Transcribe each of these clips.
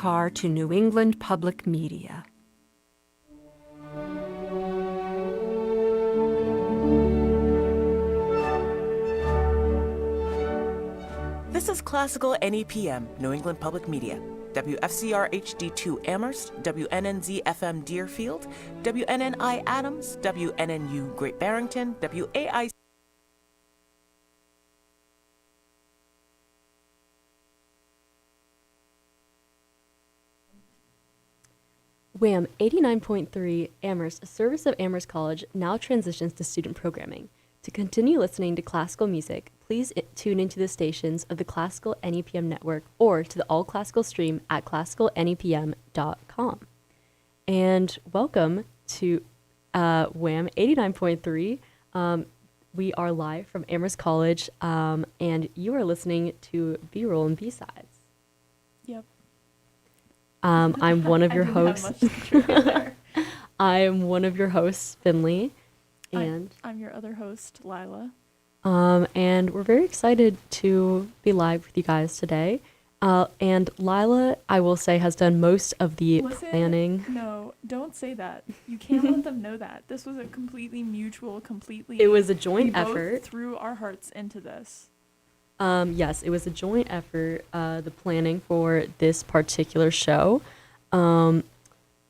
car to New England Public Media. This is Classical NEPM, New England Public Media. WFCR HD2 Amherst, WNNZ FM Deerfield, WNNI Adams, WNNU Great Barrington, WAI. WHAM 89.3 Amherst, a service of Amherst College, now transitions to student programming. To continue listening to classical music, please tune into the stations of the Classical NEPM network or to the All Classical stream at classicalnepm.com. And welcome to WHAM 89.3. We are live from Amherst College, and you are listening to B-Roll and B-Sides. Yep. I'm one of your hosts. Much to contribute there. I am one of your hosts, Finley, and I'm your other host, Lila. and we're very excited to be live with you guys today. And Lila, I will say, has done most of the planning. No, don't say that. You can't let them know that. This was a completely mutual, It was a we joint both effort. threw our hearts into this. Yes, it was a joint effort, the planning for this particular show. But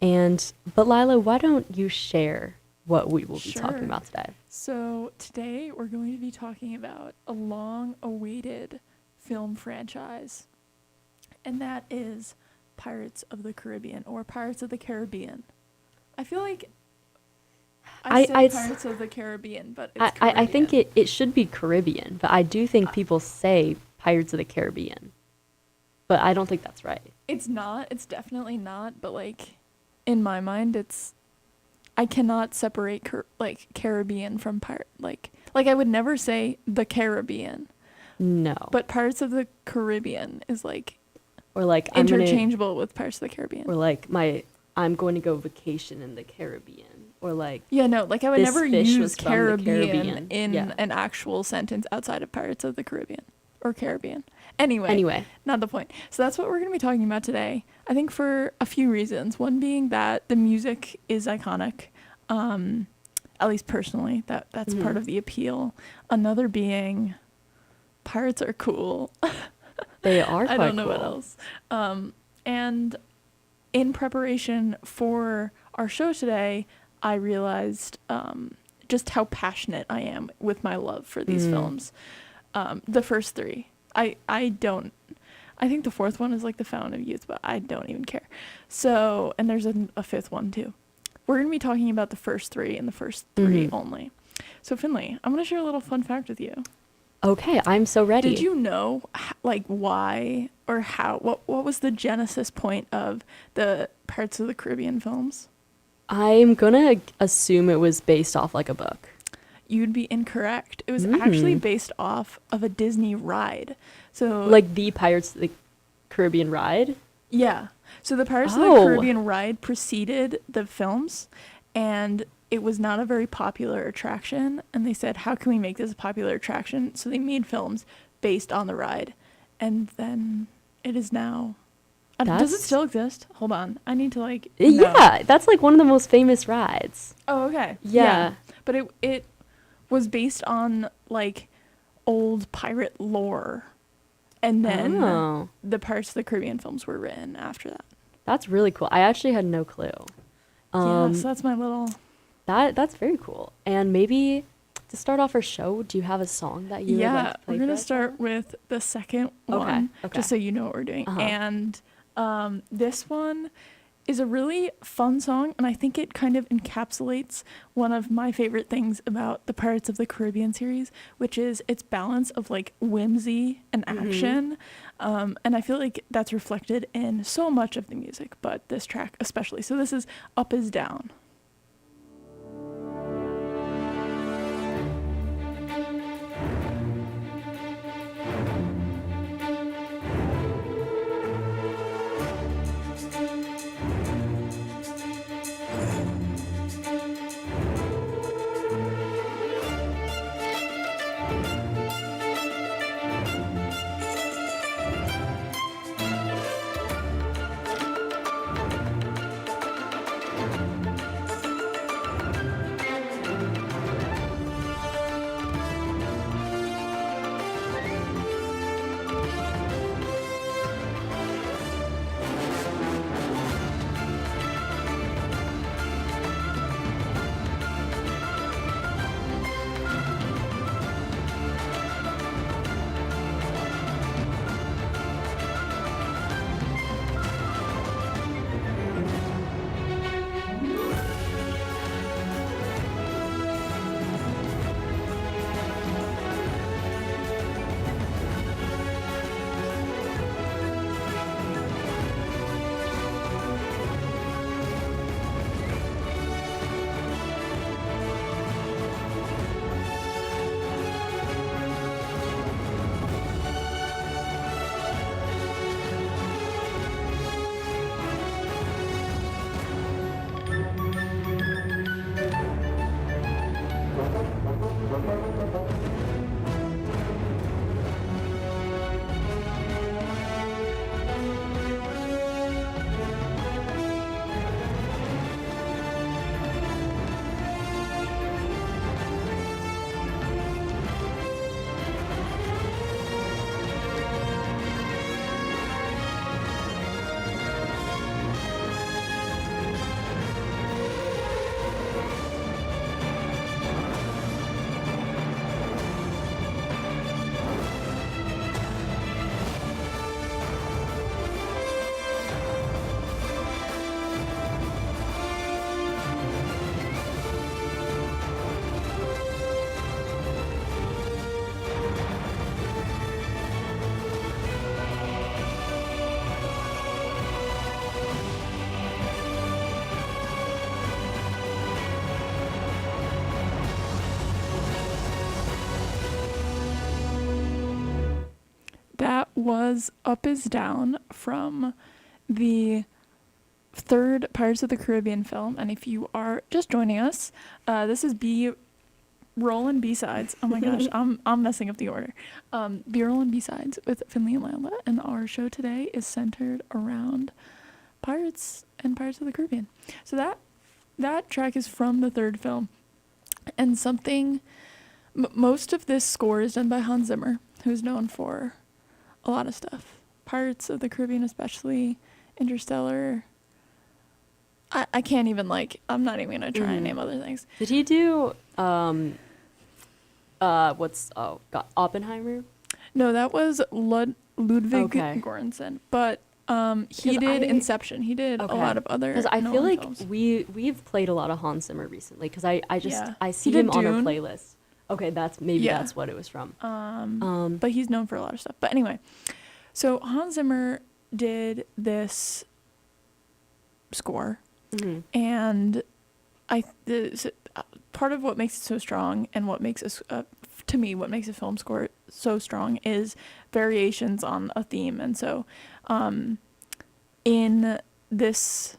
Lila, why don't you share what we will be talking about today? So today we're going to be talking about a long-awaited film franchise, and that is Pirates of the Caribbean, or Pirates of the Caribbean. I feel like I said Pirates of the Caribbean, but it's Caribbean. I think it should be Caribbean, but I do think people say Pirates of the Caribbean. But I don't think that's right. It's not. It's definitely not. But like, in my mind, I cannot separate Caribbean from pirate. Like I would never say the Caribbean. No. But Pirates of the Caribbean is like, or like interchangeable with Pirates of the Caribbean. Or like I'm going to go vacation in the Caribbean. Or like, yeah, no, like I would this never fish use was from the Caribbean in Yeah. an actual sentence outside of Pirates of the Caribbean or Caribbean. Anyway, not the point. So that's what we're going to be talking about today. I think for a few reasons. One being that the music is iconic, at least personally. That's part of the appeal. Another being pirates are cool. They are quite I don't know cool. what else. And in preparation for our show today, I realized just how passionate I am with my love for these films. The first three. I think the fourth one is like The Fountain of Youth, but I don't even care. So, and there's a fifth one too. We're going to be talking about the first three and the first three only. So Finley, I'm going to share a little fun fact with you. Okay, I'm so ready. Did you know, like, why or how, what was the genesis point of the Pirates of the Caribbean films? I'm gonna assume it was based off like a book. You'd be incorrect. It was actually based off of a Disney ride. So Like the Pirates of the Caribbean ride? yeah. So the Pirates of the Caribbean ride preceded the films, and it was not a very popular attraction. And they said, how can we make this a popular attraction? So they made films based on the ride. And then it is now... does it still exist? Hold on. I need to like... Yeah, that's like one of the most famous rides. Oh, okay. Yeah. But it was based on like old pirate lore. And then the Pirates of the Caribbean films were written after that. That's really cool. I actually had no clue. Yeah, so that's my little... That's very cool. And maybe to start off our show, do you have a song that you would like to play? We're going to for us? start with the second one, just so you know what we're doing. And this one is a really fun song, and I think it kind of encapsulates one of my favorite things about the Pirates of the Caribbean series, which is its balance of like whimsy and action. And I feel like that's reflected in so much of the music, but this track especially. So this is Up Is Down. was Up Is Down from the third Pirates of the Caribbean film. And if you are just joining us, this is B-roll and B-sides. Oh my gosh, I'm messing up the order. B-roll and B-sides with Finley and Lila. And our show today is centered around pirates and Pirates of the Caribbean. So that track is from the third film. And most of this score is done by Hans Zimmer, who's known for a lot of stuff. Pirates of the Caribbean especially, Interstellar. I can't even, I'm not even going to try and name other things. Did he do, Oppenheimer? No, that was Ludwig Okay. Göransson. But he did Inception. He did a lot of other Because I feel Nolan like films. we've played a lot of Hans Zimmer recently. Because I see He did him on our Dune. playlist. Okay, that's what it was from. But he's known for a lot of stuff. But anyway, so Hans Zimmer did this score, and part of what makes it so strong and what makes us to me what makes a film score so strong is variations on a theme. And so in this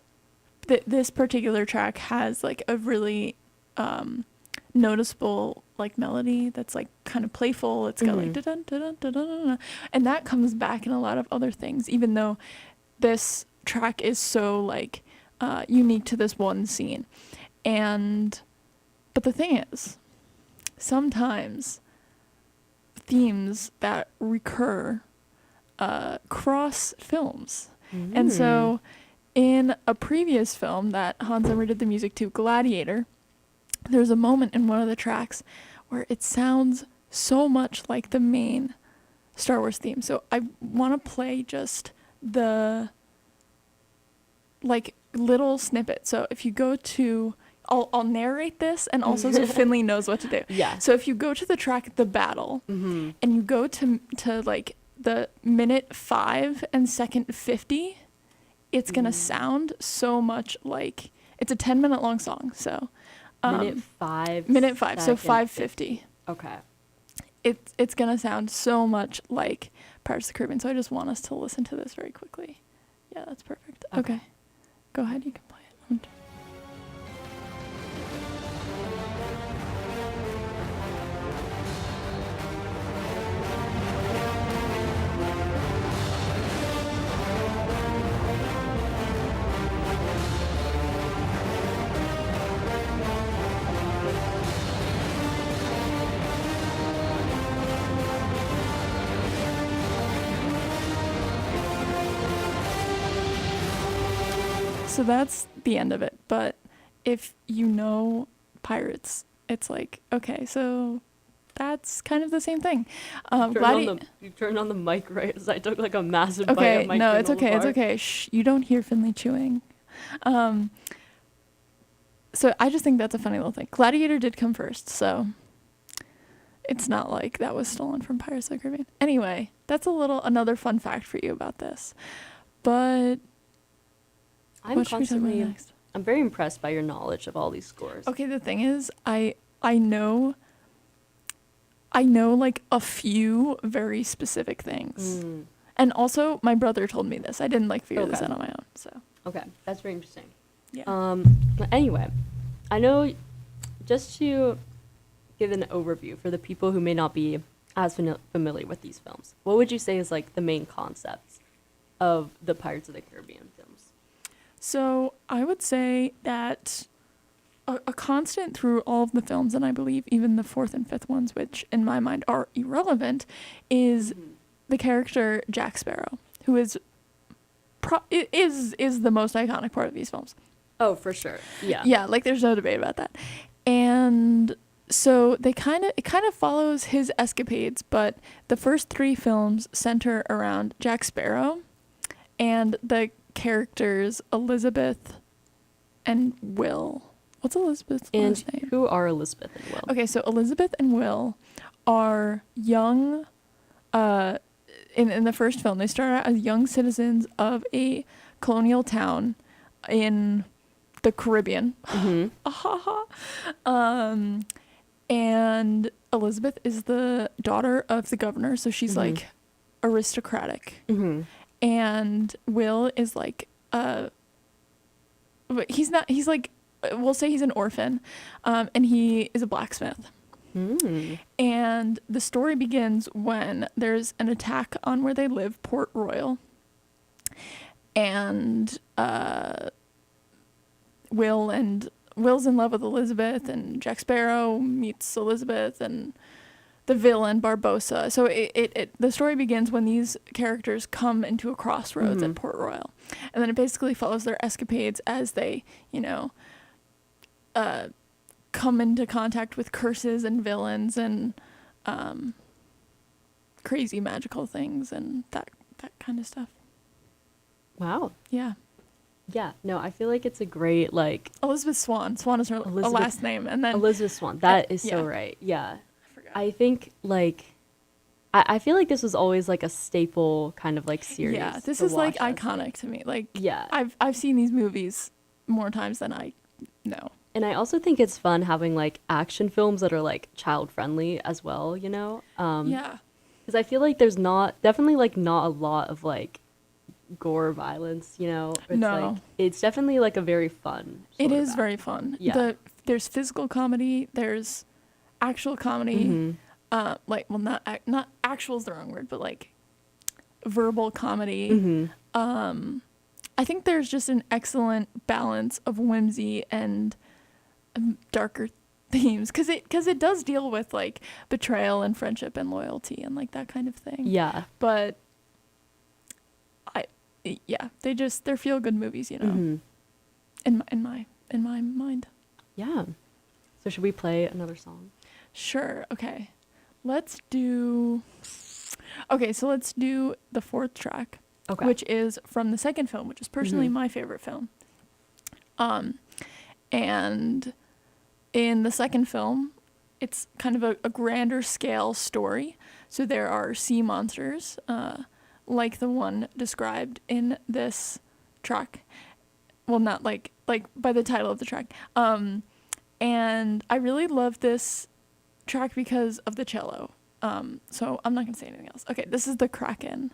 particular track has like a really noticeable like melody that's like kind of playful. It's got like da-dun, da-dun, da-dun, da-dun, and that comes back in a lot of other things, even though this track is so like unique to this one scene. But the thing is, sometimes themes that recur cross films. And so in a previous film that Hans Zimmer did the music to, Gladiator, there's a moment in one of the tracks where it sounds so much like the main Star Wars theme. So I want to play just the like little snippet. So if you go to, I'll narrate this and also so Finley knows what to do. Yeah. So if you go to the track The Battle and you go to like the minute 5 and second 50, it's gonna sound so much like it's a 10-minute long song. So minute 5. So 5:50. Okay. It's gonna sound so much like Pirates of the Caribbean. So I just want us to listen to this very quickly. Yeah, that's perfect. Okay. Go ahead, you can play it. So that's the end of it. But if you know Pirates, it's like, okay, so that's kind of the same thing. You turned on the mic right as I took like a massive bite Okay, of my no, it's granola okay, bar. it's okay. Shh, you don't hear Finley chewing. So I just think that's a funny little thing. Gladiator did come first, so it's not like that was stolen from Pirates of the Caribbean. Anyway, that's another fun fact for you about this. But I'm what should we talk about next? I'm very impressed by your knowledge of all these scores. Okay, the thing is, I know like a few very specific things. And also my brother told me this. I didn't like figure this out on my own. So Okay, that's very interesting. yeah. But anyway, I know, just to give an overview for the people who may not be as familiar with these films, what would you say is like the main concepts of the Pirates of the Caribbean films? So I would say that a constant through all of the films, and I believe even the fourth and fifth ones, which in my mind are irrelevant, is the character Jack Sparrow, who is the most iconic part of these films. Oh, for sure. Yeah. Yeah, like there's no debate about that. And so it kind of follows his escapades, but the first 3 films center around Jack Sparrow and the characters Elizabeth and Will. What's Elizabeth's And last name? who are Elizabeth and Will? Okay, so Elizabeth and Will are young. In the first film, they start out as young citizens of a colonial town in the Caribbean. And Elizabeth is the daughter of the governor, so she's like aristocratic, Mm-hmm. and Will is like but he's not. He's like, we'll say he's an orphan, and he is a blacksmith. Mm. And the story begins when there's an attack on where they live, Port Royal, and Will's in love with Elizabeth, and Jack Sparrow meets Elizabeth, and the villain Barbossa. So the story begins when these characters come into a crossroads at Port Royal, and then it basically follows their escapades as they, come into contact with curses and villains and crazy magical things and that kind of stuff. Wow. Yeah. Yeah. No, I feel like it's a great like Elizabeth Swann. Swann is her last name, and then Elizabeth Swann. That is so yeah. right. Yeah. I forgot. I think like I feel like this was always like a staple kind of like series. Yeah, this to is like watch as, iconic to me. Like, yeah. I've seen these movies more times than I know. And I also think it's fun having like action films that are like child friendly as well, Yeah. because I feel like there's definitely like not a lot of like gore violence, It's No. like it's definitely like a very fun It sort of is very fun. Yeah. There's physical comedy, there's actual comedy. Mhm. Not actual is the wrong word, but like verbal comedy. Mhm. I think there's just an excellent balance of whimsy and darker themes because it does deal with like betrayal and friendship and loyalty and like that kind of thing. Yeah. But they're feel good movies, Mhm. in my mind. Yeah. So should we play another song? Sure. Okay. Let's do the fourth track, Okay. which is from the second film, which is personally Mhm. my favorite film. And in the second film, it's kind of a grander scale story. So there are sea monsters, like the one described in this track. Well, not like by the title of the track. And I really love this track because of the cello. So I'm not gonna say anything else. Okay, this is the Kraken.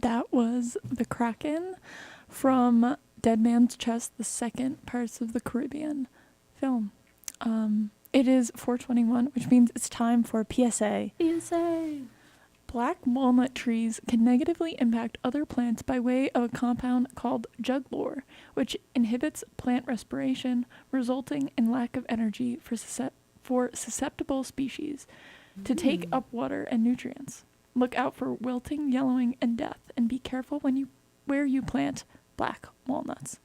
That was The Kraken from Dead Man's Chest, the second Pirates of the Caribbean film. It is 4:21, which means it's time for PSA. PSA. Black walnut trees can negatively impact other plants by way of a compound called juglor, which inhibits plant respiration, resulting in lack of energy for susceptible species to take up water and nutrients. Look out for wilting, yellowing, and death, and be careful where you plant black walnuts.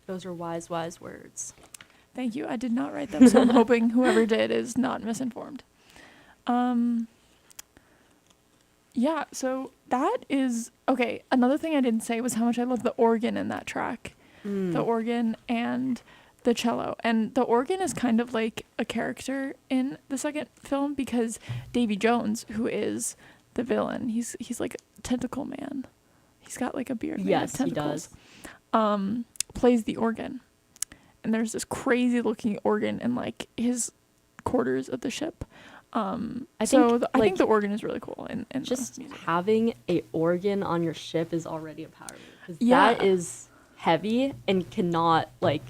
Those are wise, wise words. Thank you. I did not write them, so I'm hoping whoever did is not misinformed. Yeah, so that is... Okay, another thing I didn't say was how much I love the organ in that track. The organ and the cello. And the organ is kind of like a character in the second film because Davy Jones, who is the villain, he's like a tentacle man. He's got like a beard made of tentacles. He does. Plays the organ. And there's this crazy looking organ in like his quarters of the ship. I think the organ is really cool. And just having a organ on your ship is already a power move. Because Yeah. that is heavy and cannot like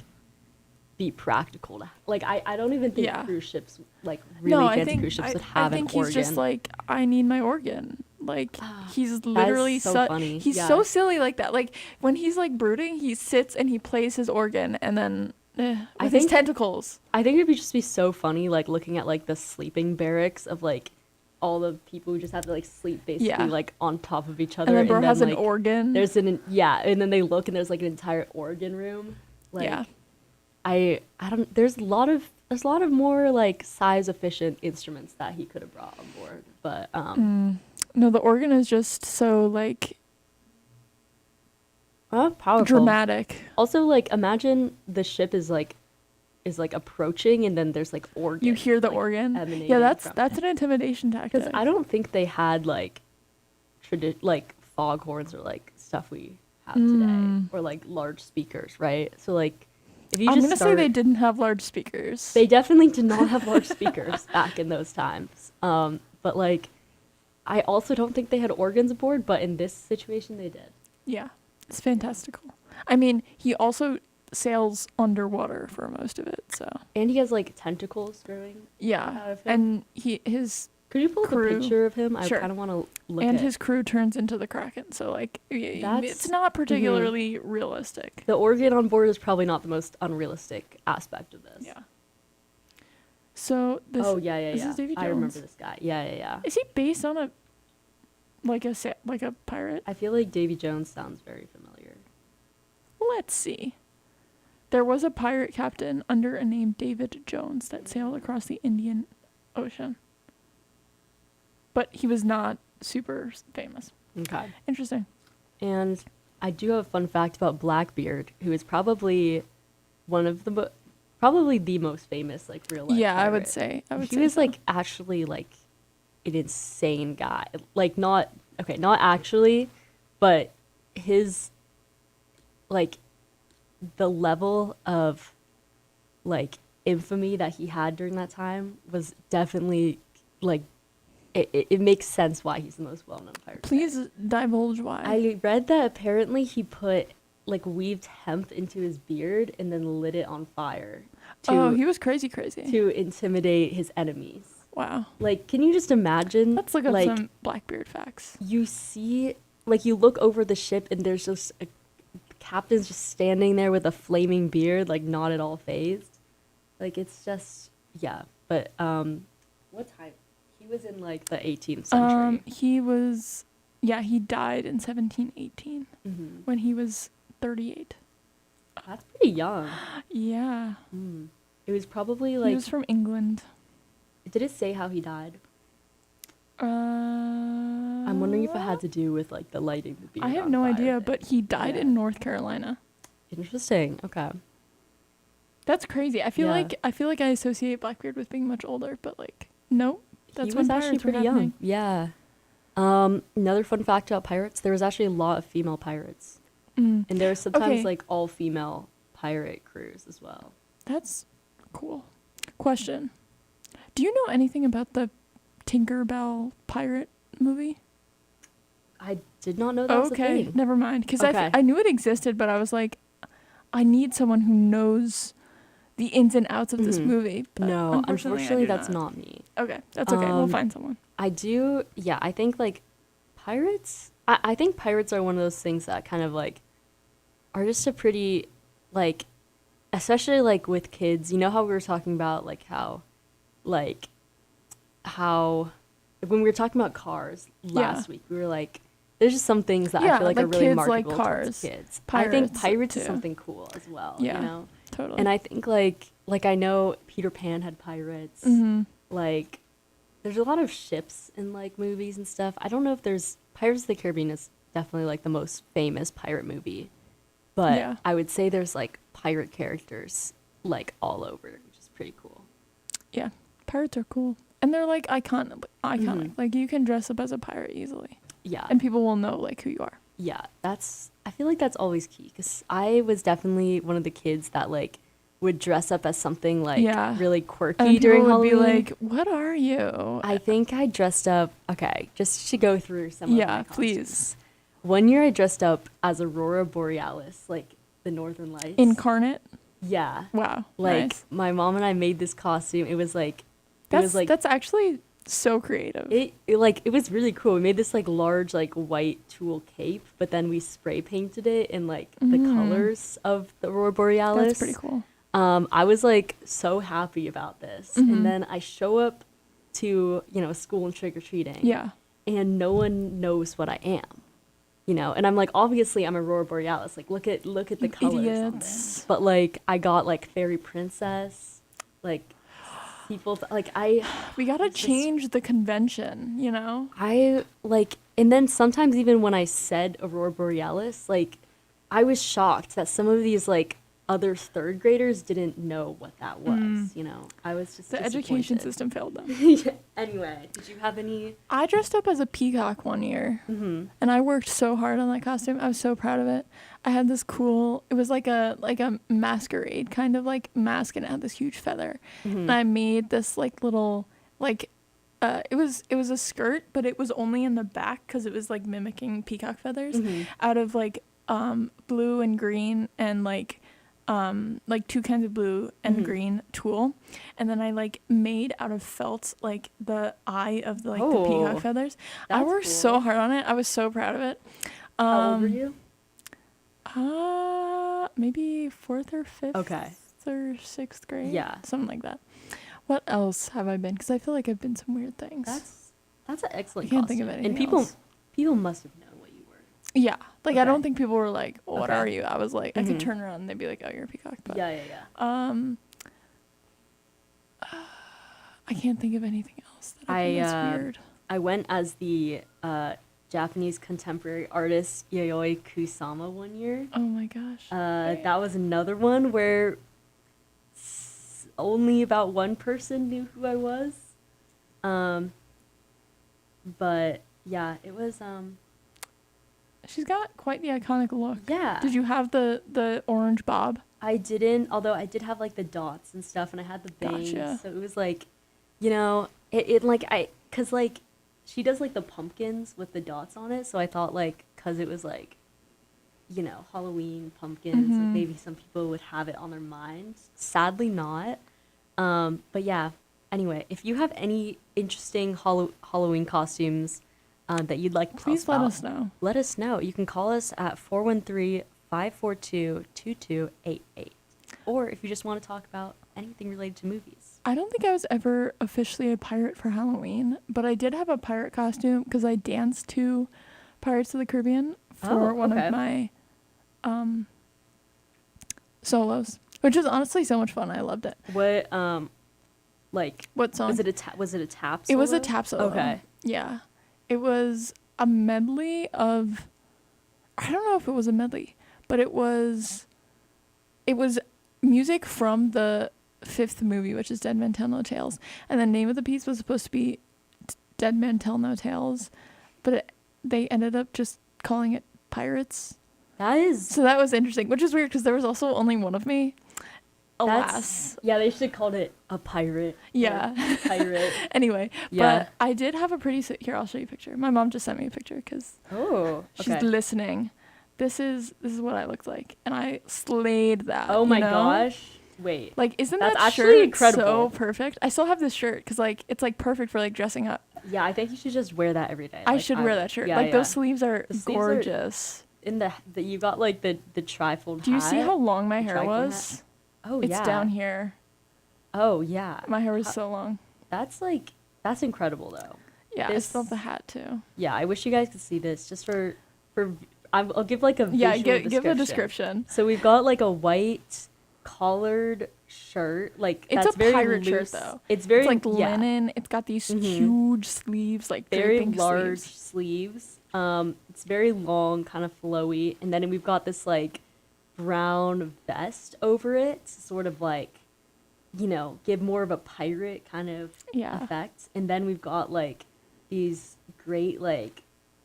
be practical. I don't even think Yeah. cruise ships, like really fancy I think, cruise ships, would I have think an organ. he's just like, I need my organ. Like he's literally so funny. He's Yeah. so silly like that. Like when he's like brooding, he sits and he plays his organ, and then with his think- tentacles. I think it would just be so funny, like looking at like the sleeping barracks of like all the people who just have to like sleep basically Yeah. like on top of each other. And then bro has an like, organ. There's and then they look and there's like an entire organ room. Like, Yeah. I don't. There's a lot of more like size efficient instruments that he could have brought on board, but No, the organ is just so like powerful. dramatic. Also, like imagine the ship is like approaching and then there's like organ. You hear the like, organ. emanating Yeah, that's from an intimidation tactic. because I don't think they had like like foghorns or like stuff we have today or like large speakers, right? So like if you I'm just gonna say start, they didn't have large speakers. they definitely did not have large speakers back in those times. But like I also don't think they had organs aboard, but in this situation they did. Yeah, it's fantastical. I mean, he also sails underwater for most of it, so And he has like tentacles growing out yeah. of him. And his Could you pull up a crew- picture of him? I Sure. kind of want to look and at his crew turns into the Kraken, so like it's not particularly realistic. the organ on board is probably not the most unrealistic aspect of this. Yeah. So this Oh yeah, this is Davy I remember Jones. this guy. Yeah. Is he based on a pirate? I feel like Davy Jones sounds very familiar. Let's see. There was a pirate captain under a name David Jones that sailed across the Indian Ocean. But he was not super famous. Okay. Interesting. And I do have a fun fact about Blackbeard, who is probably one of the probably the most famous like real life. Yeah, I would pirate. say. He was like actually like an insane guy. Like not actually, but his like the level of like infamy that he had during that time was definitely like it makes sense why he's the most well-known pirate. Please divulge why. I read that apparently he put like weaved hemp into his beard and then lit it on fire he was crazy. to intimidate his enemies. Wow. Like, can you just imagine? Let's look up like, some Blackbeard facts. You see, like, you look over the ship and there's just a captain's just standing there with a flaming beard, like, not at all phased. Like, it's just, yeah. But, what time? He was in, like, the 18th century. He died in 1718 when he was 38. That's pretty young. Yeah. It was probably, He like, was from England. did it say how he died? I'm I'm wondering if it had to do with, like, the lighting the beard I have on no fire idea, thing. but he died Yeah. in North Carolina. Interesting. Okay. That's crazy. I feel Yeah. like I associate Blackbeard with being much older, but like no, that's he when was actually pirates were pretty young. happening. Yeah. Another fun fact about pirates: there was actually a lot of female pirates, Mm. and there were sometimes Okay. like all female pirate crews as well. That's cool. Question: do you know anything about the Tinkerbell pirate movie? I did not know that was a Okay, thing. never mind. Because Okay. I knew it existed, but I was like, I need someone who knows the ins and outs of this Mhm. movie. But No, unfortunately, I do that's not me. Okay, that's okay. We'll Um, find someone. I do, yeah, I think like pirates, I think pirates are one of those things that kind of like are just a pretty, like, especially like with kids, you know how we were talking about like, how, when we were talking about cars last week, we were like, there's just some things that I Yeah, feel like are like really kids like marketable cars. towards kids. I Pirates, think pirates is too. something cool as well, Yeah. you know? Totally. And I think like I know Peter Pan had pirates. Mm-hmm. Like there's a lot of ships in like movies and stuff. I don't know if there's Pirates of the Caribbean is definitely like the most famous pirate movie. But Yeah. I would say there's like pirate characters like all over, which is pretty cool. Yeah, pirates are cool, and they're like iconic. Mhm. Like you can dress up as a pirate easily, Yeah. and people will know like who you are. Yeah, I feel like that's always key cuz I was definitely one of the kids that like would dress up as something like Yeah. really And quirky people during would Halloween. be like, "What are you?" I think I dressed up. Okay, just to go through some of Yeah, my please. costumes. One year I dressed up as Aurora Borealis, like the Northern Lights. Incarnate. Yeah, Wow. like nice. my mom and I made this costume. It was like, it was like That's actually so creative. it was really cool. We made this like large like white tulle cape, but then we spray painted it in like the colors of the Aurora Borealis. That's pretty cool. I was like so happy about this, Mhm. and then I show up to school and trick or treating. Yeah. And no one knows what I am, and I'm like, obviously I'm Aurora Borealis, like look at the You colors on idiots. this. But like I got like fairy princess, like people like We gotta It's just- change the convention, I like, and then sometimes even when I said Aurora Borealis, like I was shocked that some of these like other third graders didn't know what that was. I was just The education disappointed. system failed them. Yeah. Anyway, did you have any? I dressed up as a peacock one year, Mm-hmm. and I worked so hard on that costume. I was so proud of it. I had this cool. It was like a masquerade kind of like mask, and it had this huge feather. Mm-hmm. And I made this like little like. It was a skirt, but it was only in the back because it was like mimicking peacock feathers Mhm. out of like blue and green and like two kinds of blue and Mhm. green tulle, and then I like made out of felt like the eye of the Oh, peacock feathers. I that's worked so cool. hard on it. I was so proud of it. How old were you? Maybe 4th or 5th. Okay. Or 6th grade. Yeah. Something like that. What else have I been? Because I feel like I've been some weird things. That's an excellent. I can't think costume. of anything And people else. people must have known what you were. Yeah. Like I don't Okay. think people were like, "What Okay. are you?" I was like, I could Mhm. turn around and they'd be like, "Oh, you're a peacock." But Yeah. I can't think of anything else that I think is weird. I went as the Japanese contemporary artist Yayoi Kusama one year. Oh my gosh. That was another one where only about one person knew who I was. But yeah, it was She's got quite the iconic look. yeah. Did you have the orange bob? I didn't, although I did have like the dots and stuff, and I had the bangs, Gotcha. so it was like, cause like she does like the pumpkins with the dots on it, so I thought like, cause it was like, Halloween pumpkins, like Mhm. maybe some people would have it on their mind. Sadly not. But yeah. Anyway, if you have any interesting Halloween costumes that you'd like to tell Please let about, us know. let us know. You can call us at 413-542-2288. Or if you just want to talk about anything related to movies. I don't think I was ever officially a pirate for Halloween, but I did have a pirate costume because I danced to Pirates of the Caribbean for Oh, one okay. of my solos, which was honestly so much fun. I loved it. What like What song? was it a tap It was a solo? tap solo. Okay. Yeah. It was a medley of, I don't know if it was a medley, but it was music from the 5th movie, which is Dead Men Tell No Tales. And the name of the piece was supposed to be Dead Men Tell No Tales, but they ended up just calling it Pirates. That is So that was interesting, which is weird because there was also only one of me. alas. Yeah, they should have called it a pirate. or Yeah. Pirate. Anyway, Yeah. but I did have a pretty here, I'll show you a picture. My mom just sent me a picture because Oh, she's okay. listening. This is what I looked like, and I slayed that. Oh my you know? gosh. Wait. Like, isn't That's that actually shirt incredible. so perfect? I still have this shirt because like it's like perfect for like dressing up. Yeah, I think you should just wear that every day. I Like, should wear that shirt. Yeah, like yeah. those sleeves are The sleeves are- gorgeous. In the you got like the trifold Do you see hat. how long my The hair tricorn was? Oh It's yeah. down here. Oh yeah. My hair was so long. That's incredible though. Yeah, This- I still have the hat too. Yeah, I wish you guys could see this just for I'll give like a Yeah, visual give a description. So we've got like a white collared shirt, like It's that's a very pirate shirt, loose. though. It's very It's like yeah, linen. It's got these Mhm. huge sleeves, like very draping large sleeves. sleeves. It's very long, kind of flowy, and then we've got this like brown vest over it, sort of like, give more of a pirate kind of Yeah. effect. And then we've got like these great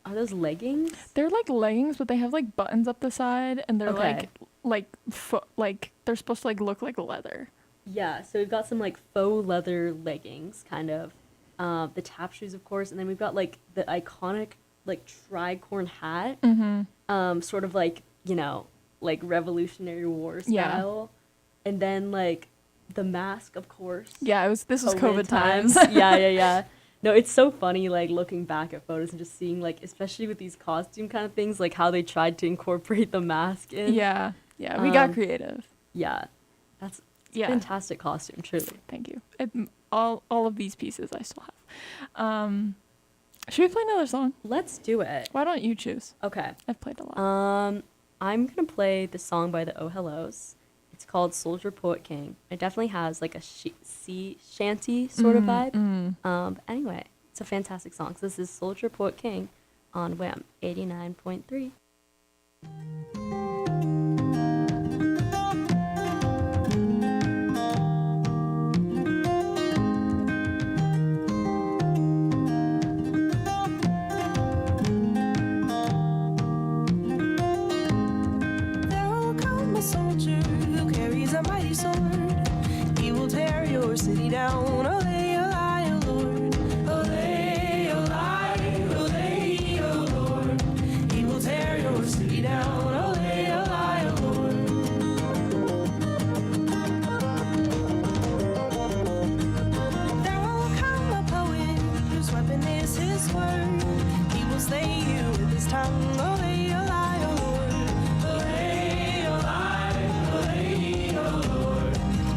are those leggings? They're like leggings, but they have like buttons up the side, and they're Okay. like they're supposed to like look like leather. Yeah, so we've got some like faux leather leggings, kind of. The tap shoes, of course, and then we've got like the iconic like tricorn hat, Mm-hmm. sort of like like Revolutionary War Yeah. style, and then like the mask, of course. Yeah, this was COVID times. Yeah. No, it's so funny like looking back at photos and just seeing like, especially with these costume kind of things, like how they tried to incorporate the mask in. Yeah, we got Um, creative. Yeah, that's Yeah, fantastic costume, truly. thank you. All of these pieces I still have. Should we play another song? Let's do it. Why don't you choose? Okay. I've played a lot. I'm gonna play the song by the Oh Hellos. It's called Soldier Poet King. It definitely has like a sea shanty sort of vibe. But anyway, it's a fantastic song. So this is Soldier Poet King on Wham 89.3. There will come a soldier who carries a mighty sword. He will tear your city down. Olay, olay, O Lord. Olay, olay, olay, O Lord. He will tear your city down. Olay, olay, O Lord. There will come a poet whose weapon is his word. He will slay you with his tongue. Olay, olay, O Lord. Olay, olay, olay, O Lord.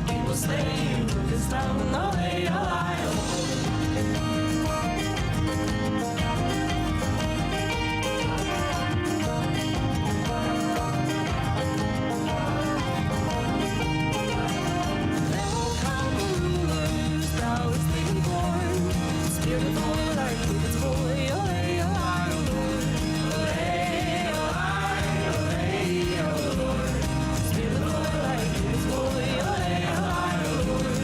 He will slay you with his tongue. Olay, olay, O Lord. There will come a ruler whose brow is clearly born. Spirit of the Lord, I give its boy. Olay, olay, O Lord. Olay, olay, olay, O Lord. Spirit of the Lord, I give its boy. Olay, olay, O Lord.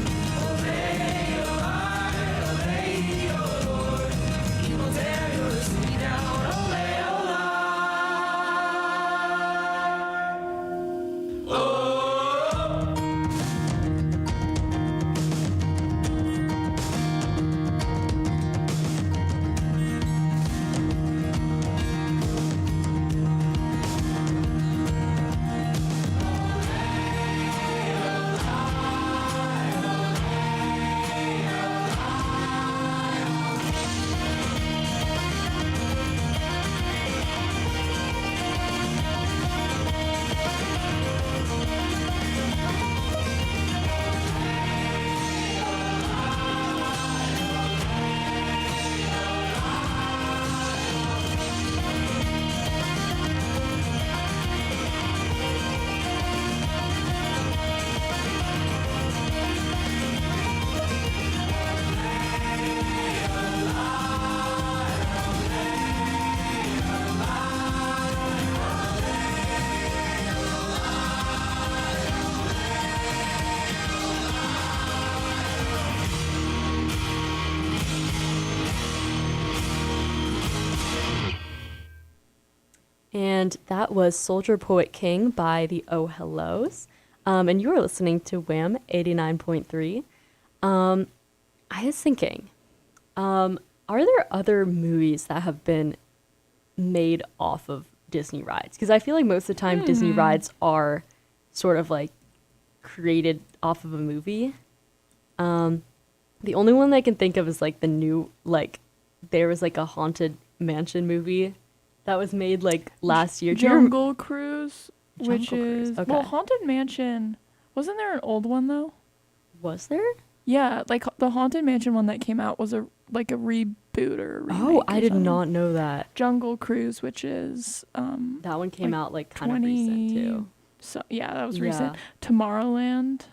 Olay, olay, olay, O Lord. He will tear your city down. Olay, olay. And that was Soldier Poet King by the Oh Hellos. And you are listening to Wham 89.3. I was thinking, are there other movies that have been made off of Disney rides? Because I feel like most of the time Disney rides are sort of like created off of a movie. The only one that I can think of is like the new, like, there was like a Haunted Mansion movie that was made like last year. Do you Jungle Cruise, which Jungle Cruise, is okay. well, Haunted Mansion. Wasn't there an old one though? Was there? Yeah, like the Haunted Mansion one that came out was a reboot or a remake. Oh, or I did something. not know that. Jungle Cruise, which is That one came like out like kind of recent too. So yeah, that was Yeah. recent. Tomorrowland,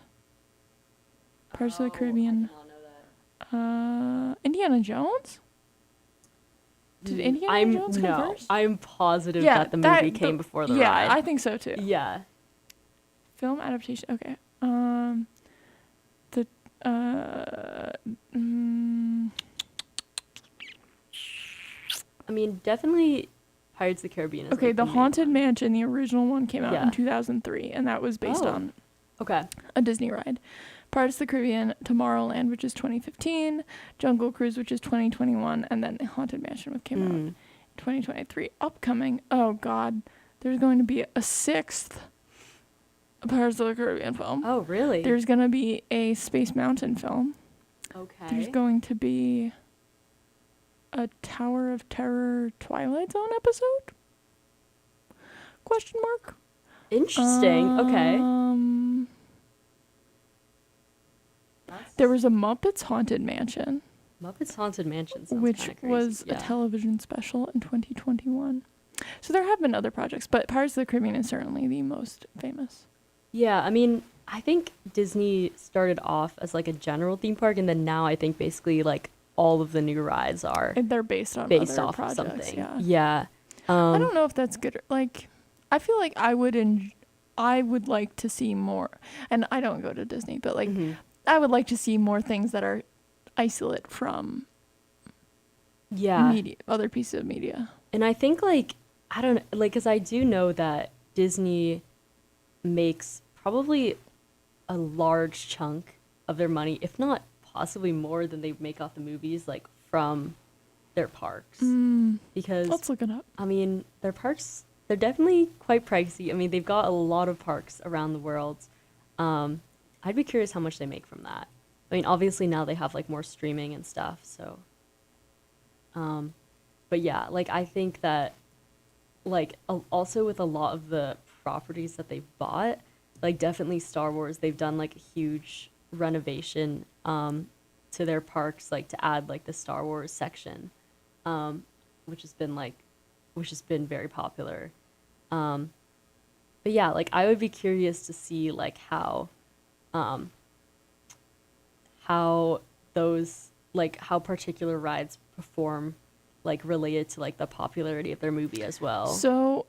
Pirates of the Caribbean, Indiana Jones. Did Indiana Jones come first? I'm positive Yeah, that the movie came before the yeah, ride. I think so too. Yeah. Film adaptation. Okay. The I mean, definitely Pirates of the Caribbean is okay, like, the main Haunted one. Mansion, the original one came out Yeah. in 2003, and that was based Oh. on Okay. a Disney ride. Pirates of the Caribbean, Tomorrowland, which is 2015, Jungle Cruise, which is 2021, and then the Haunted Mansion, which came out in 2023. Upcoming, oh god, there's going to be a sixth Pirates of the Caribbean film. Oh, really? There's going to be a Space Mountain film. okay. There's going to be a Tower of Terror Twilight Zone episode? Question mark? Interesting. Okay. There was a Muppets Haunted Mansion, Muppets Haunted Mansion sounds which kinda crazy. was a television special in 2021. So there have been other projects, but Pirates of the Caribbean is certainly the most famous. Yeah, I mean, I think Disney started off as like a general theme park, and then now I think basically like all of the new rides are And they're based on based other off projects, of something. Yeah. Yeah. I don't know if that's good. Like, I feel like I would like to see more. And I don't go to Disney, but like, Mhm. I would like to see more things that are isolate from Yeah. media, other pieces of media. And I think like I don't like because I do know that Disney makes probably a large chunk of their money, if not possibly more than they make off the movies, like from their parks. Because Let's look it up. I mean, their parks, they're definitely quite pricey. I mean, they've got a lot of parks around the world. I'd be curious how much they make from that. I mean, obviously now they have like more streaming and stuff, so. But yeah, like I think that, like also with a lot of the properties that they've bought, like definitely Star Wars, they've done like a huge renovation to their parks, like to add like the Star Wars section, which has been very popular. But yeah, like I would be curious to see like how those like how particular rides perform like related to like the popularity of their movie as well. So,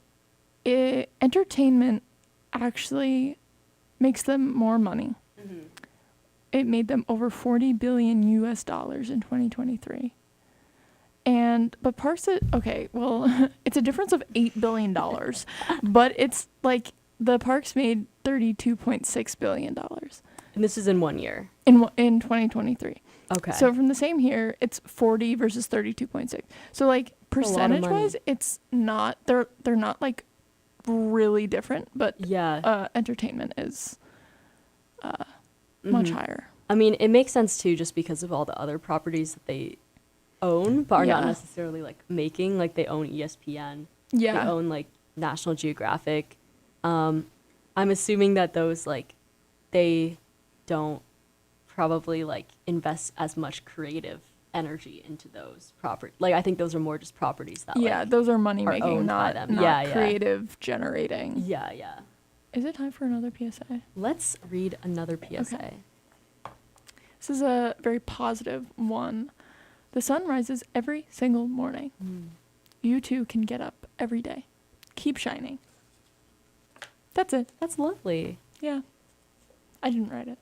entertainment actually makes them more money. It made them over $40 billion US in 2023. But parks, okay, well, it's a difference of $8 billion, but it's like the parks made $32.6 billion And this is in 1 year. in 2023. Okay. So from the same here, it's 40 versus 32.6. So like a lot of percentage wise, money. it's not they're not like really different, but yeah. entertainment is much higher. I mean, it makes sense too, just because of all the other properties that they own, but are not Yeah. necessarily like making. Like they own ESPN. Yeah. They own like National Geographic. I'm assuming that those like they don't probably like invest as much creative energy into those properties. Like I think those are more just properties that Yeah, like, those are money are making, owned by not, them. not Yeah, yeah. creative generating. yeah, yeah. Is it time for another PSA? Let's read another PSA. Okay. This is a very positive one. The sun rises every single morning. You too can get up every day. Keep shining. That's it. That's lovely. Yeah. I didn't write it.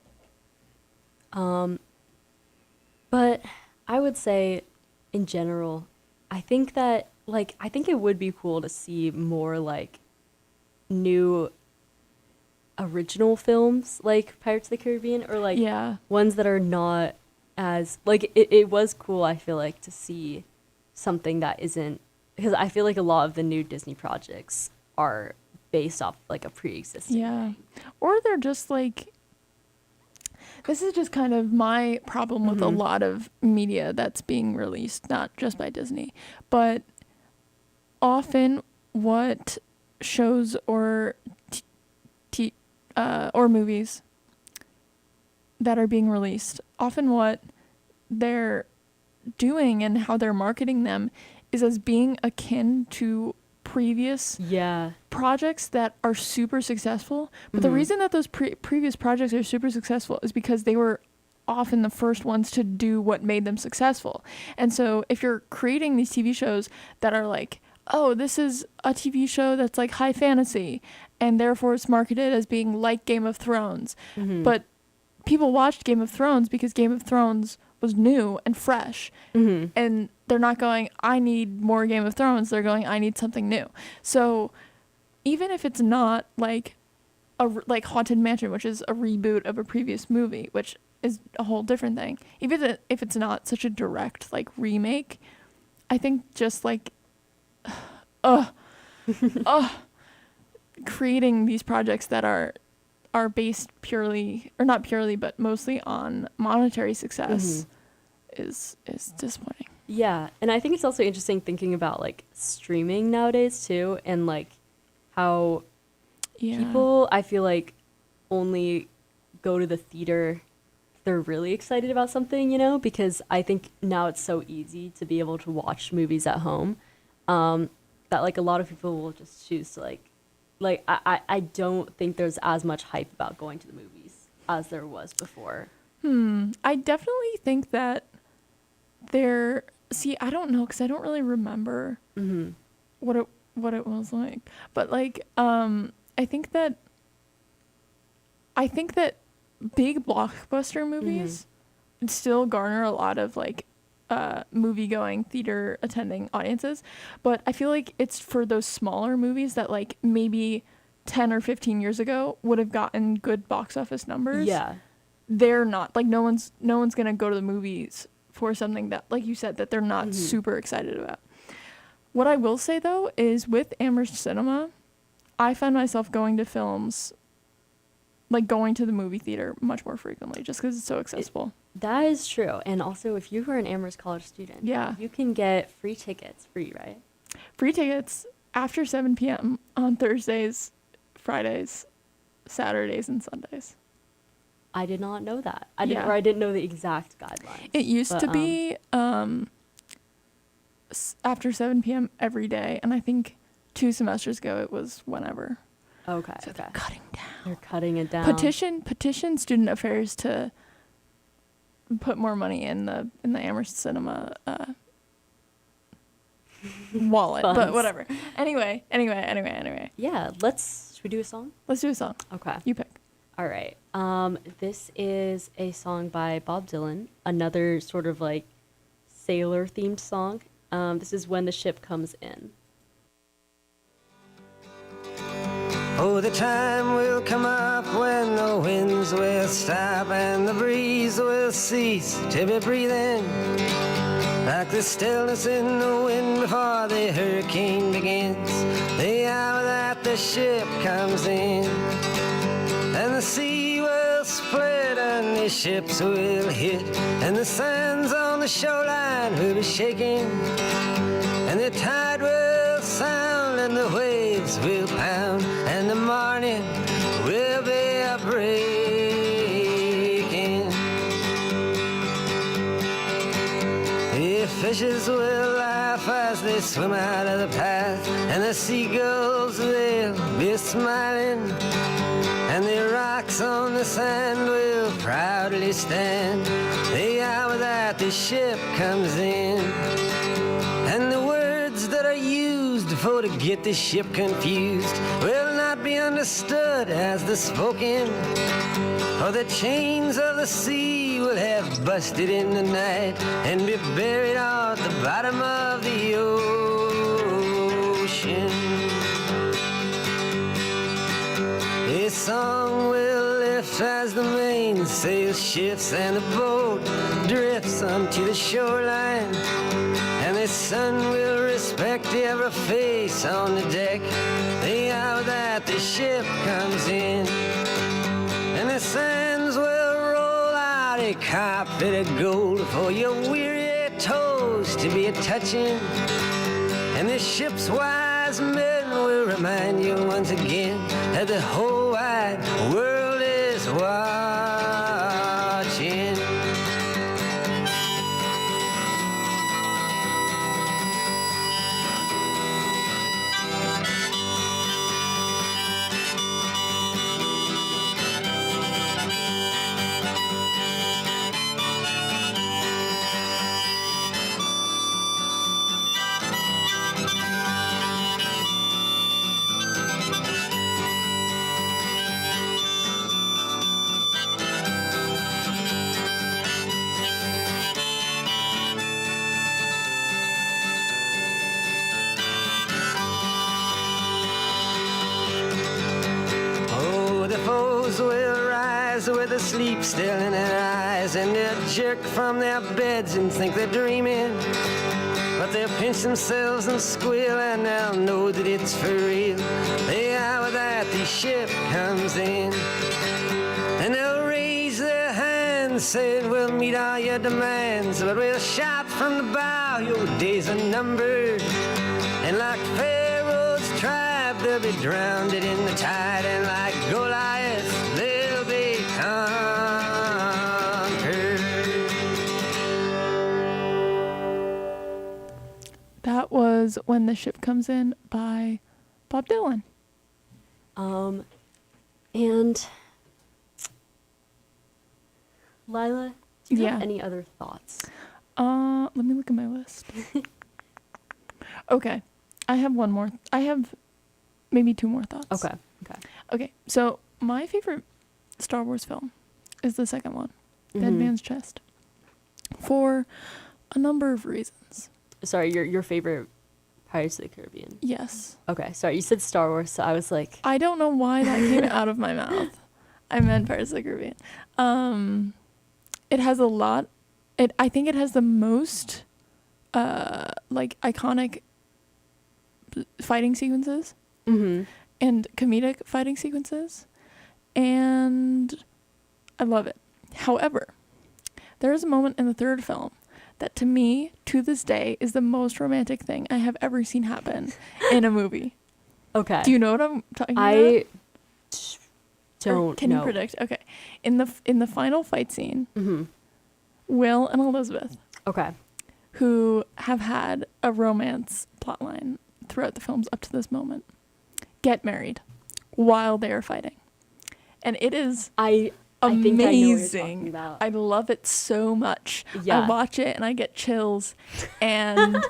But I would say, in general, I think that, like, I think it would be cool to see more, like, new original films like Pirates of the Caribbean, or like Yeah. ones that are not as like it was cool, I feel like, to see something that isn't, because I feel like a lot of the new Disney projects are based off like a pre-existing Yeah. thing. Or they're just like, this is just kind of my problem with a lot of media that's being released, not just by Disney, but often what shows or or movies that are being released, often what they're doing and how they're marketing them is as being akin to previous Yeah. projects that are super successful. But the reason that those previous projects are super successful is because they were often the first ones to do what made them successful. And so if you're creating these TV shows that are like, oh, this is a TV show that's like high fantasy, and therefore it's marketed as being like Game of Thrones. But people watched Game of Thrones because Game of Thrones was new and fresh. And they're not going, I need more Game of Thrones. They're going, I need something new. So even if it's not like like Haunted Mansion, which is a reboot of a previous movie, which is a whole different thing, even if it's not such a direct like remake, I think just like creating these projects that are based purely, or not purely, but mostly on monetary success is disappointing. Yeah, and I think it's also interesting thinking about like streaming nowadays too, and like how Yeah. people, I feel like, only go to the theater if they're really excited about something, you know, because I think now it's so easy to be able to watch movies at home, that like a lot of people will just choose to like I don't think there's as much hype about going to the movies as there was before. I definitely think that I don't know, because I don't really remember what it was like, but like I think that big blockbuster movies still garner a lot of like movie going, theater attending audiences, but I feel like it's for those smaller movies that like maybe 10 or 15 years ago would have gotten good box office numbers. Yeah. They're not, like, no one's gonna go to the movies for something that, like you said, that they're not super excited about. What I will say though is with Amherst Cinema, I find myself going to films, like going to the movie theater much more frequently, just because it's so accessible. That is true. And also, if you are an Amherst College student, Yeah. you can get free tickets, right? Free tickets after 7 p.m. on Thursdays, Fridays, Saturdays, and Sundays. I did not know that. I Yeah. didn't know the exact guidelines. It used But, to be after 7 p.m. every day, and I think 2 semesters ago it was whenever. Okay. So Okay. they're cutting down. They're cutting it down. Petition Student Affairs to put more money in the Amherst Cinema wallet, but Funds. whatever. Anyway. Yeah. Should we do a song? Let's do a song. Okay. You pick. All right. This is a song by Bob Dylan, another sort of like sailor themed song. This is When the Ship Comes In. Oh, the time will come up when the winds will stop and the breeze will cease to be breathing. Like the stillness in the wind before the hurricane begins. The hour that the ship comes in. And the sea will split and the ships will hit. And the sands on the shoreline will be shaking. And the tide will sound and the waves will pound. And the morning will be a breaking. The fishes will laugh as they swim out of the path. And the seagulls, they'll be smiling. And the rocks on the sand will proudly stand the hour that the ship comes in. And the words that are used for to get the ship confused will not be understood as the spoken. For the chains of the sea will have busted in the night and be buried at the bottom of the ocean. A song as the mainsail shifts and the boat drifts onto the shoreline. And the sun will respect every face on the deck the hour that the ship comes in. And the sands will roll out a carpet of gold for your weary toes to be a-touching. And the ship's wise men will remind you once again that the whole wide world is watching. Will rise with a sleep still in their eyes, and they'll jerk from their beds and think they're dreaming. But they'll pinch themselves and squeal, and they'll know that it's for real the hour that the ship comes in. And they'll raise their hands, saying, we'll meet all your demands, but we'll shout from the bow, your days are numbered. And like Pharaoh's tribe, they'll be drowned in the tide, and like Goliath, they'll be conquered. That was When the Ship Comes In by Bob Dylan. And Lila, do you have Yeah. any other thoughts? Let me look at my list. Okay. I have one more. I have maybe two more thoughts. Okay. Okay. So my favorite Star Wars film is the second one, Dead Mhm. Man's Chest, for a number of reasons. Sorry, your favorite Pirates of the Caribbean. Yes. Okay, sorry, you said Star Wars, so I was like, I don't know why that came out of my mouth. I meant Pirates of the Caribbean. It has a lot. I think it has the most like iconic fighting sequences and comedic fighting sequences, and I love it. However, there is a moment in the third film that to me, to this day, is the most romantic thing I have ever seen happen in a movie. okay. Do you know what I'm talking about? I Or don't can know. you predict? Okay. In the final fight scene, Will and Elizabeth, Okay. who have had a romance plotline throughout the films up to this moment, get married while they are fighting. And it is I think I know what you're amazing. talking about. I love it so much. Yeah. I watch it and I get chills. And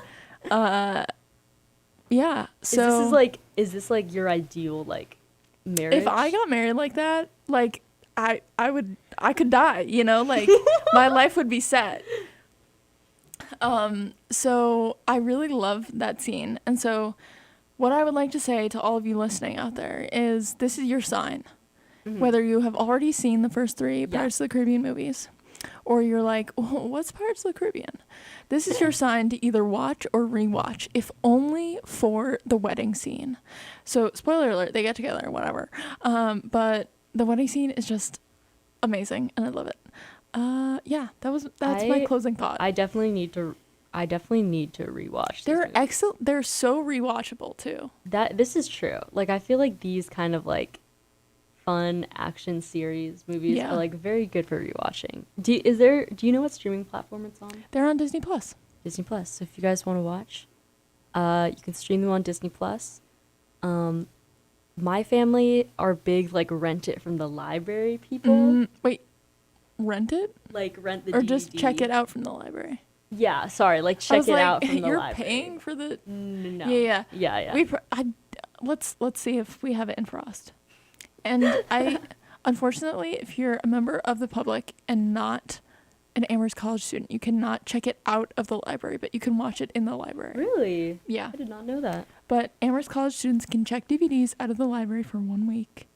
yeah. So is this like your ideal like marriage? if I got married like that, like I could die, you know, like my life would be set. So I really love that scene. And so what I would like to say to all of you listening out there is this is your sign. Whether you have already seen the first three Pirates of the Caribbean movies, or you're like, oh, what's Pirates of the Caribbean? This is your sign to either watch or rewatch, if only for the wedding scene. So, spoiler alert, they get together, whatever. But the wedding scene is just amazing, and I love it. Yeah, that's my closing thought. I definitely need to rewatch. They're these movies. excellent. They're so rewatchable too. This is true. Like I feel like these kind of like fun action series movies Yeah. are like very good for rewatching. Do you know what streaming platform it's on? They're on Disney Plus. Disney Plus. So if you guys want to watch, you can stream them on Disney Plus. My family are big like rent it from the library people. Wait, rent it Like rent the or DVD. just check it out from the library? Yeah, sorry, like I check was it like, out from the you're library. paying for the. No. Yeah. Yeah. Let's see if we have it in Frost. And unfortunately, if you're a member of the public and not an Amherst College student, you cannot check it out of the library, but you can watch it in the library. Really? Yeah. I did not know that. But Amherst College students can check DVDs out of the library for 1 week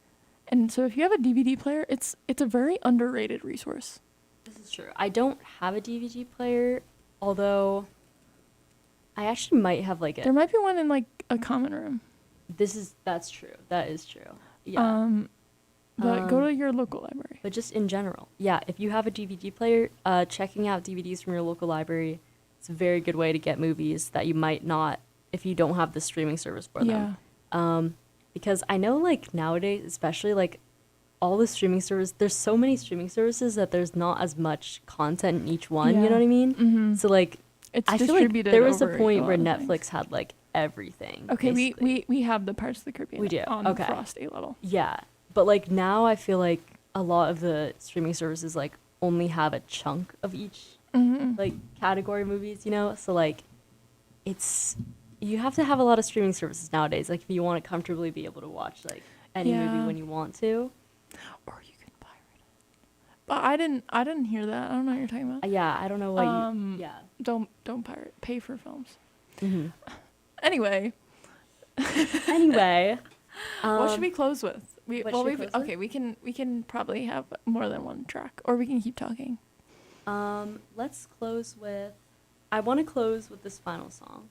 And so if you have a DVD player, it's a very underrated resource. This is true. I don't have a DVD player, although I actually might have like There might be one in like a common room. That's true. That is true. Yeah. But go to your local library. But just in general, yeah, if you have a DVD player, checking out DVDs from your local library, it's a very good way to get movies that you might not if you don't have the streaming service for them. Yeah. Because I know like nowadays, especially like all the streaming services, there's so many streaming services that there's not as much content in each one. You Yeah. know what I mean? Mm-hmm. So like, It's I feel like distributed there was a over point where lot of Netflix things. had like everything. Okay, basically. we have the Pirates of the Caribbean We do, on okay. Frost A level. Yeah, but like now I feel like a lot of the streaming services like only have a chunk of each Mm-hmm. like category movies, you know? So like it's you have to have a lot of streaming services nowadays like if you want to comfortably be able to watch like any movie Yeah. when you want to. Or you can pirate it. But I didn't hear that. I don't know what you're talking about. Yeah, I don't know what Um, you yeah. Don't pirate. Pay for films. hmm Anyway, Anyway, what should we close with? what should we close with? Okay, we can probably have more than one track, or we can keep talking. let's close with I want to close with this final song.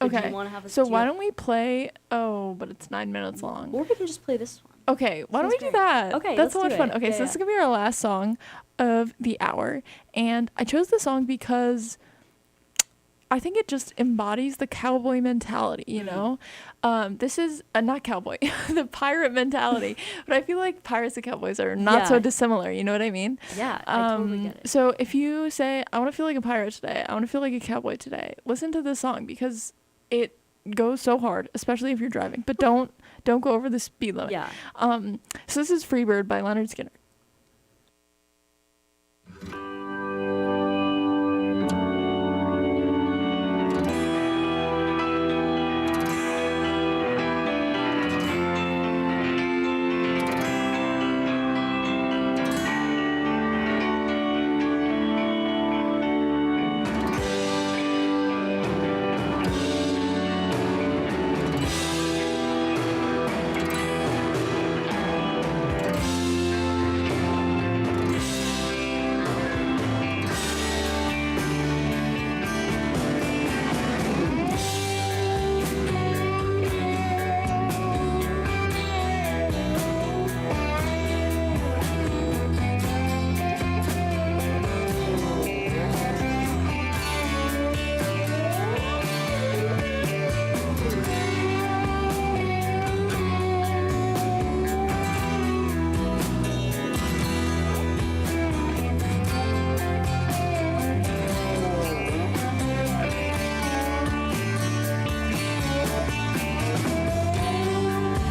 So do Okay. you want to have a So do you why have- don't we play? Oh, but it's 9 minutes long. or we can just play this one. Okay, why don't we Sounds do great. that? Okay, That's let's so much do fun. it. Okay, Yeah, so this is yeah. gonna be our last song of the hour, and I chose the song because I think it just embodies the cowboy mentality. You know, this is not cowboy, the pirate mentality. But I feel like pirates and cowboys are not so Yeah. dissimilar. You know what I mean? Yeah, I totally get it. So if you say, I want to feel like a pirate today, I want to feel like a cowboy today, listen to this song because it goes so hard, especially if you're driving. But don't go over the speed limit. Yeah. So this is Freebird by Leonard Skinner.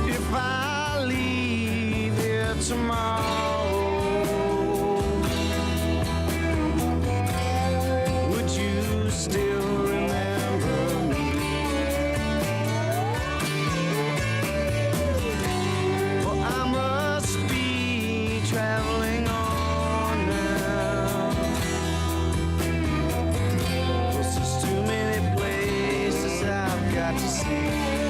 If I leave here tomorrow, would you still remember me? For I must be traveling on now. 'Cause there's too many places I've got to see.